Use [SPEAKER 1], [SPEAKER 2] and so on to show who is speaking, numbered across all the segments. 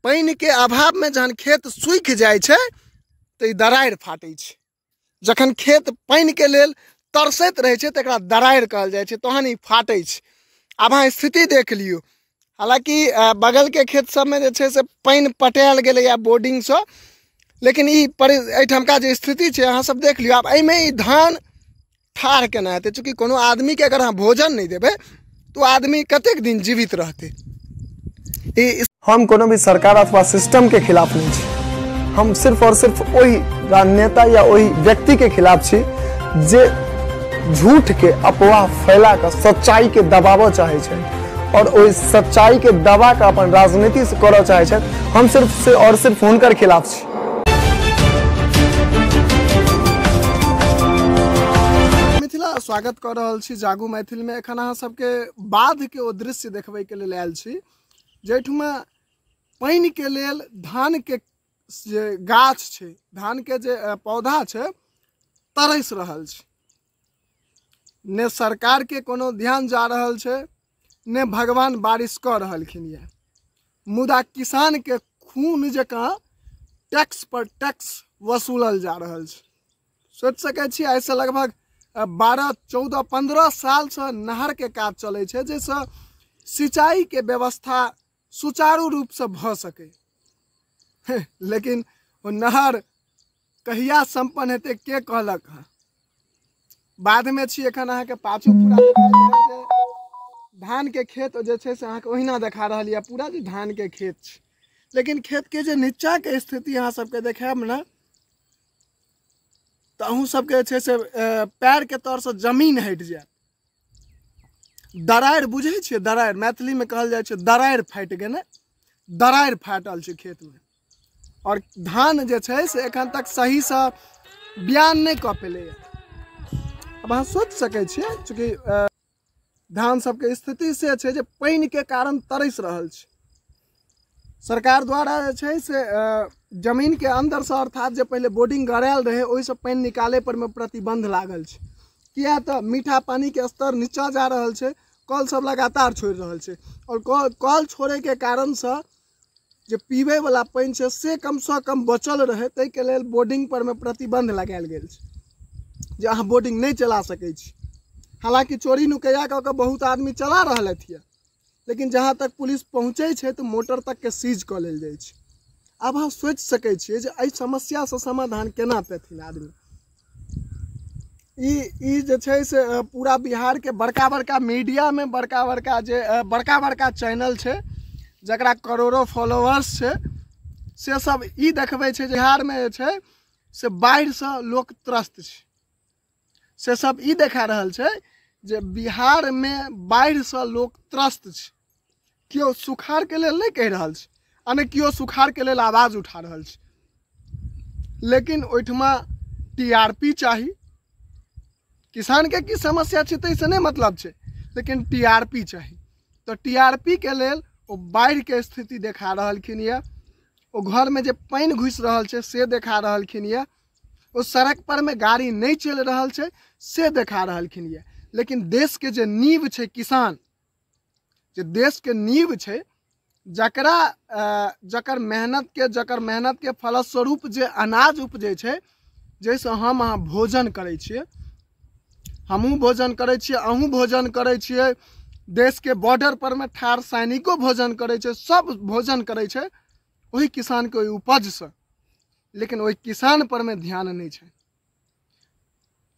[SPEAKER 1] पानी के अभाव में जहन खेत सूखि जाए छे तो ई दरार फाटे छे। जखन खेत पानी के लेल तरसैत रहे छे तकरा दरार कहल जाए छे, तहन ई फाटे छे। अब अहाँ स्थिति देख लियो, हालांकि बगल के खेत सब में जे छे से पानी पटायल गेले या बोर्डिंग से, लेकिन एहिठमका जे स्थिति छे अहाँ सब देख लियो। अब एहिमे ई धान ठाढ़ केना हेतै, चूँकि कोनो आदमी के अगर अहाँ भोजन नहीं देबै तो आदमी कतेक दिन जीवित रहतै।
[SPEAKER 2] हम कोनो भी सरकार अथवा सिस्टम के खिलाफ नहीं छी, हम सिर्फ और सिर्फ वही राजनेता या वही व्यक्ति के खिलाफ छी जे झूठ के अफवाह फैला कर सच्चाई के दबाव चाहे छे और वही सच्चाई के दबा के अपन राजनीति से करऽ चाहे छे। हम सिर्फ से और सिर्फ हुनकर खिलाफ छी।
[SPEAKER 1] मिथिला स्वागत कर रहल छी जागू मैथिल में। एखन अहाँ सबके बाध के ओ दृश्य देखबे के लेल आयल छी जेठुमा पानी के लेल धान के जे गाछ छे, धान के जे पौधा छे तरस रहल छे। ने सरकार के कोनो ध्यान जा रहल छे, ने भगवान बारिश कर रहलखिन ये, मुदा किसान के खून जकाँ टैक्स पर टैक्स वसूलल जा रहल छे। सोच सकै छी ऐसे लगभग 12, 14, 15 साल से नहर के काज चले छे, जैसे सिंचाई के व्यवस्था सुचारू रूप से भ सके। लेकिन वो नहर कहिया संपन्न हेते के कहलक है। बाद में छी एखन अहाँ के पाछू पूरा धान के खेत जे छे से अहाँ के ओहिना देखा रहल या, पूरा जे धान के खेत छे, लेकिन खेत के जे नीचा के स्थिति अहाँ सबके देखाब ना तो अहूँ सबके छे से पैर के तौर से जमीन हट जाए। दरार बुझे छे, दरार मैथिली में कहल जाए छे, दरार फाट गेने, दरार फाटल छे खेत में। और धान जे छे से एखन तक सही से बयान नहीं क पेले। अब अहाँ सोच सके छे, चूँकि धान सबके स्थिति से छे जे पानी के कारण तरस रहल छे। सरकार द्वारा जे छे से जमीन के अंदर से, अर्थात जे पहले बोर्डिंग गड़ायल रहे ओहि से पानी निकाले पर में प्रतिबंध लागल छे। किया तो मीठा पानी के स्तर नीचा जा रहल छे, कल सब लगातार छोड़ रहल छे और कल छोड़े के कारण से जे पीबे वाला पानी छे से कम से कम बचल रहे, तै के लेल बोर्डिंग पर में प्रतिबंध लगायल गेल छे जे अहाँ बोर्डिंग नहीं चला सकै छी। हालांकि चोरी नुकैया क के बहुत आदमी चला रहलथि, लेकिन जहाँ तक पुलिस पहुँचे छे तो मोटर तक के सीज क लेल जाय छे। अब हम सोच सकै छियै जे एहि समस्या से समाधान केना पेथिन आदमी। ई जे छै से पूरा बिहार के बड़का बड़का मीडिया में बड़का बड़का चैनल छे जकरा करोड़ों फॉलोअर्स छे, से सब ई देखबै छे बिहार में जे छै से बाढ़ से लोग त्रस्त छे। से सब ई देखा रहल छे जे बिहार में बाढ़ से लोग त्रस्त छे। क्यों सुखाड़ के लेल नहीं कह रहल छे, अने क्यों सुखाड़ के लेल आवाज उठा रहल छे, लेकिन ओइठमा टीआरपी चाहिए। किसान के की समस्या छे तै से नहीं मतलब छे, लेकिन टीआरपी चाहिए। तो टीआरपी के लेल ओ बाढ़ के स्थिति देखा रहलखिन ये, ओ घर में जे पानी घुस रहल छे से देखा रहलखिन ये, ओ सड़क पर में गाड़ी नहीं चल रहल छे से देखा रहलखिन ये। लेकिन देश के जे नींव छे किसान, जे देश के नींव छे, जकर मेहनत के फलस्वरूप जे अनाज उपजे छे, जैसे हम अहाँ भोजन करे छिए, हमहूँ भोजन करे छिए, अहूँ भोजन करे छिए, देश के बॉर्डर पर में ठाड़ सैनिको भोजन करे छे, सब भोजन करे छे वही किसान के उपज से, लेकिन वही किसान पर में ध्यान नहीं छे।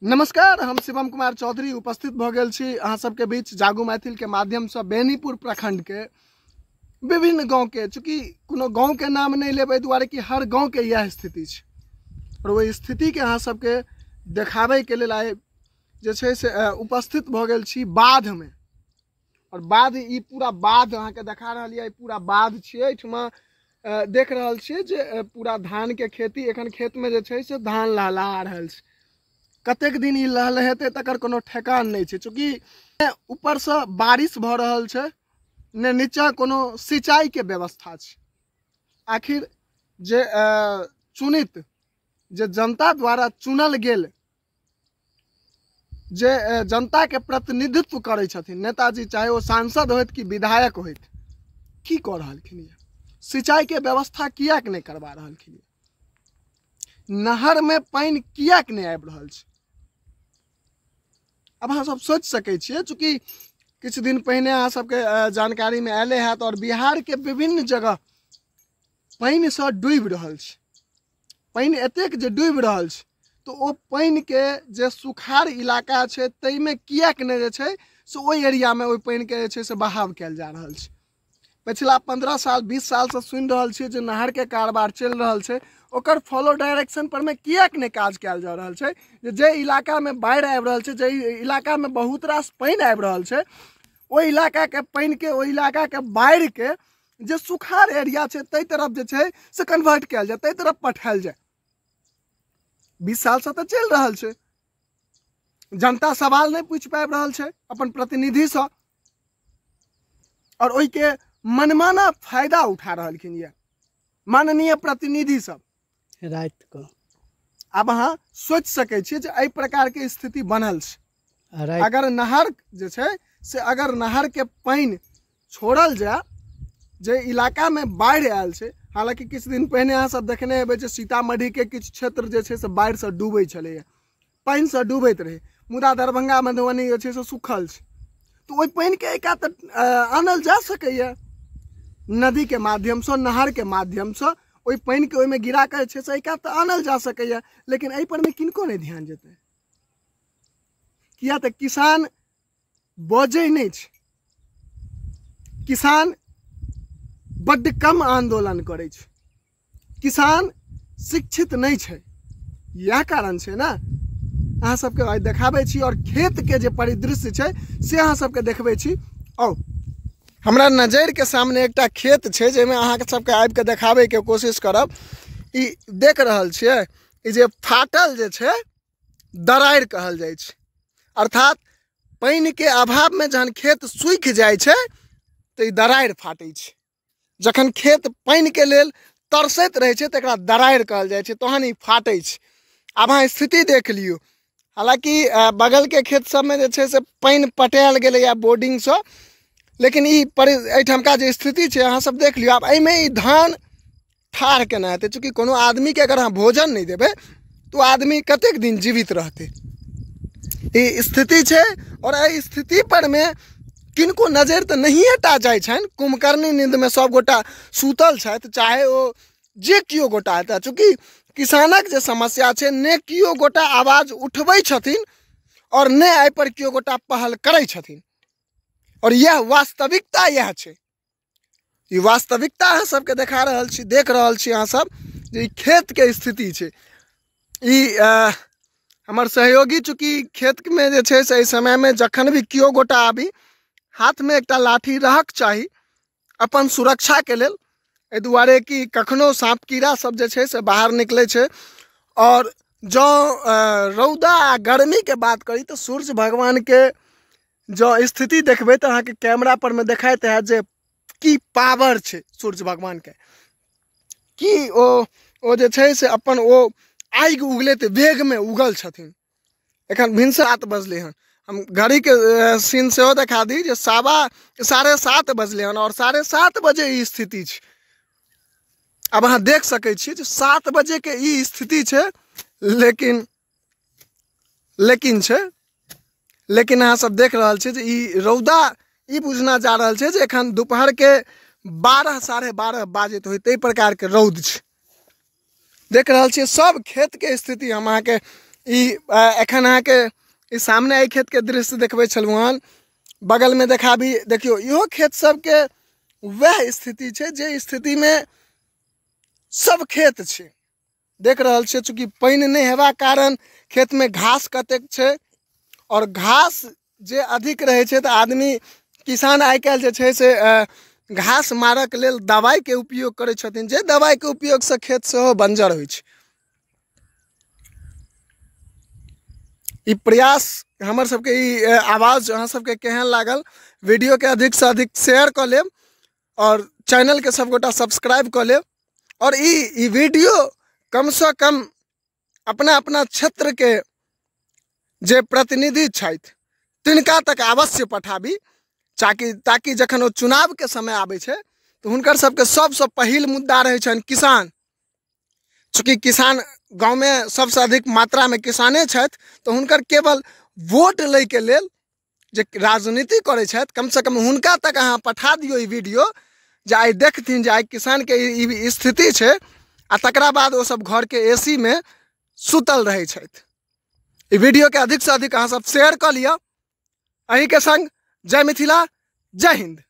[SPEAKER 1] नमस्कार, हम शिवम कुमार चौधरी उपस्थित भ गेल छी अहाँ सबके बीच जागू मैथिल के माध्यम से। बेनीपुर प्रखंड के विभिन्न गाँव के, चूँकि कोनो गाँव के नाम नहीं लेबै दुआरे कि हर गाँव के यह स्थिति छे, और वही स्थिति के अहाँ सबके देखाबे के लेल आए जे छे से उपस्थित भ गेल छी बाध में। और बाध, ई पूरा बाध अहाँ के देखा रहल ये, पूरा बाध छिए। एठमा देख रहल छिए जे पूरा धान के खेती, एखन खेत में जे छे से धान लहला रहल छे। कतेक दिन ई लहलहेते तकर कोनो ठेकान नहीं छे, चूँकि ऊपर से बारिश भ रहल छे, ने नीचा कोनो सिंचाई के व्यवस्था छे। आखिर जे चुनित, जे जनता द्वारा चुनल गेल, जे जनता के प्रतिनिधित्व करे छथिन नेताजी, चाहे वो सांसद होत कि विधायक होत, की कह रहलखिन ये। सिंचाई के व्यवस्था कियाक नहीं करवा रहलखिन, नहर में पानी कियाक नहीं आबि रहल छै। अब अहाँ सब सोच सकै छियै, चूँकि किछु दिन पहिने अहाँ सबके जानकारी में आयले हैत और बिहार के विभिन्न जगह पानी से डूबि रहल छै, पानी एतेक जे डूबि रहल छै, तो ओ पानी के जे सुखाड़ इलाका छै ताहिमे कियाक नहीं जे छै से ओहि एरिया में ओहि पानी के जे छै से बहाव कयल जा रहल छै। पिछला 15 साल 20 साल से सुनि रहल छियै जे नहर के कारोबार चलि रहल छै, ओकर फॉलो डायरेक्शन पर में कियाक नहीं काज कयल जा रहल छै। जे इलाका में बाढ़ि आबि रहल छै, जे इलाका में बहुत रास पानी आबि रहल छै, ओहि इलाका के पानी के, ओहि इलाका के बाढ़ि के जे सुखाड़ एरिया छै ताहि तरफ जे छै से कन्वर्ट कयल जाय, ताहि तरफ पठायल जाय। 20 साल से तो चल रहल छै, जनता सवाल नहीं पूछ पाबि रहल छै अपन प्रतिनिधि से, और ओहि के मनमाना फायदा उठा रहलखिन ये माननीय प्रतिनिधि सब
[SPEAKER 3] रात को।
[SPEAKER 1] अब अहाँ सोच सकै छियै जे एहि प्रकार के स्थिति बनल छै।
[SPEAKER 3] रात
[SPEAKER 1] अगर नहर जे छै से, अगर नहर के पानी छोड़ल जाय, जे इलाका में बाढ़ि आयल छै, हालांकि किछु दिन पहिने अहाँ सब देखने हेबै जे सीतामढ़ी के किछु क्षेत्र जे छै से बाढ़ि से डूबै छलैया, पानि से डूबैत रहे, मुदा दरभंगा मधुबनी जे छै से सुखल छै। तो ओहि पानि के एका तऽ आनल जा सकैया नदी के माध्यम से, नहर के माध्यम से, ओहि पानि के ओहिमे गिरा के जे छै से एका तऽ आनल जा सकैया। लेकिन एहि पर में किनको नहीं ध्यान जेतै, किया तऽ किसान बजै नहीं छै, किसान बड्ड कम आंदोलन करे छै, किसान शिक्षित नहीं छै। यह कारण छै ना अहाँ सबके आइ देखाबै छी, और खेत के जे परिदृश्य छै से अहाँ सबके देखबै छी। औ हमरा नजर के सामने एकटा खेत छै, जेमे अहाँ सबके आबि के देखाबै के कोशिश करब। ई देख रहल छियै, ई जे फाटल जे छै दरारि कहल जाइ छै, अर्थात पानि के अभाव में जहन खेत सूखि जाइ छै तऽ ई दरारि फाटै छै। जखन खेत पानि के लेल तरसैत रहै छै तकरा दरारि कहल जाइ छै, तहन ई फाटै छै। आब अहाँ स्थिति देख लियौ, हालांकि बगल के खेत सब में जे छै से पानि पटायल गेलैया बोर्डिंग से, लेकिन ई एहिठमका जे स्थिति छै अहाँ सब देख लियौ। आब एहिमे ई धान ठाढ़ केना हेतै, चूँकि कोनो आदमी के अगर अहाँ भोजन नहीं देबै तो आदमी कतेक दिन जीवित रहतै। ई स्थिति छै, और एहि स्थिति पर में किनको नजर तो नहीं टा जाइ छनि। कुंभकर्णी नींद में सब गोटा सुतल छथि, चाहे ओ जे कियो गोटा हेता, चूँकि किसानक जे समस्या छै ने कियो गोटा आवाज उठबै छथिन और ने एहि पर कियो गोटा पहल करै छथिन। और यह वास्तविकता यह छै, ई वास्तविकता अहाँ सबके देखा रहल छी, देख रहल छी अहाँ सब जे खेत के स्थिति छै। ई हमर सहयोगी चूँकि खेत में जे छै से एहि समय में जखन भी कियो गोटा आबी, हाथ में एकटा लाठी रहक चाही अपन सुरक्षा के लेल, एहि दुआरे कि कखनो साँप कीड़ा सब जे छै से बाहर निकले छै। और जो रौदा आ गर्मी के बात करी तो सूर्य भगवान के जो स्थिति देखबै तो अहाँ के कैमरा पर में देखाइत है जे की पावर छै सूर्य भगवान के, कि ओ जे छै से अपन ओ आगि उगलैत वेग में उगल छथिन। एखन भिनसर 7 बजले हन, हम घड़ी के सीन से देखा दी जे 7:15 बजले हन, और 7:30 बजे ई स्थिति छै। अब अहाँ देख सकै छी जे 7 बजे के ई स्थिति छै, लेकिन अहाँ सब देख रहल छी जे ई रौदा ई बुझना जा रहल छै जे एखन दोपहर के 12 साढ़े 12 बाजैत होय, ताहि प्रकार के रौद छै। देख रहल छी सब खेत के स्थिति हम अहाँ के एखन अहाँ के ई सामने एहि खेत के दृश्य देखबै छलहुँ हन, बगल में देखाबी, देखियो इहो खेत सब के वह स्थिति छै जे स्थिति में सब खेत छै। देख रहल छियै चूँकि पानि नहीं हेबा कारण खेत में घास कतेक छै, और घास जे अधिक रहे छै तो आदमी किसान आइ काल्हि जे छै से घास मारक लेल दवाई के उपयोग करै छथिन, जे दवाई के उपयोग से खेत सेहो बंजर होइ छै। ई प्रयास हमर सबके ई आवाज अहाँ सबके केहन लागल, वीडियो के अधिक से अधिक शेयर कर लेब और चैनल के सब गोटा सब्सक्राइब कर लेब, और ई वीडियो कम से कम अपना अपना क्षेत्र के जे प्रतिनिधि छथि तिनका तक अवश्य पठाबी, ताकि जखन ओ चुनाव के समय आबै छै तो हुनकर सबके सबसे पहिल मुद्दा रहे छन किसान। चूँकि किसान गाँव में सबसे अधिक मात्रा में किसाने छथि, तो हुनकर केवल वोट लै के लेल जे राजनीति करे छथि, कम से कम हुनका तक अहाँ पठा दियो ई वीडियो, जे आइ देखथिन जे आइ किसान के ई स्थिति छै, आ तकरा बाद वो सब घर के एसी में सुतल रहे छथि। ई वीडियो के अधिक से अधिक अहाँ सब शेयर कर लिया। अहीं के संग जय मिथिला, जय हिंद।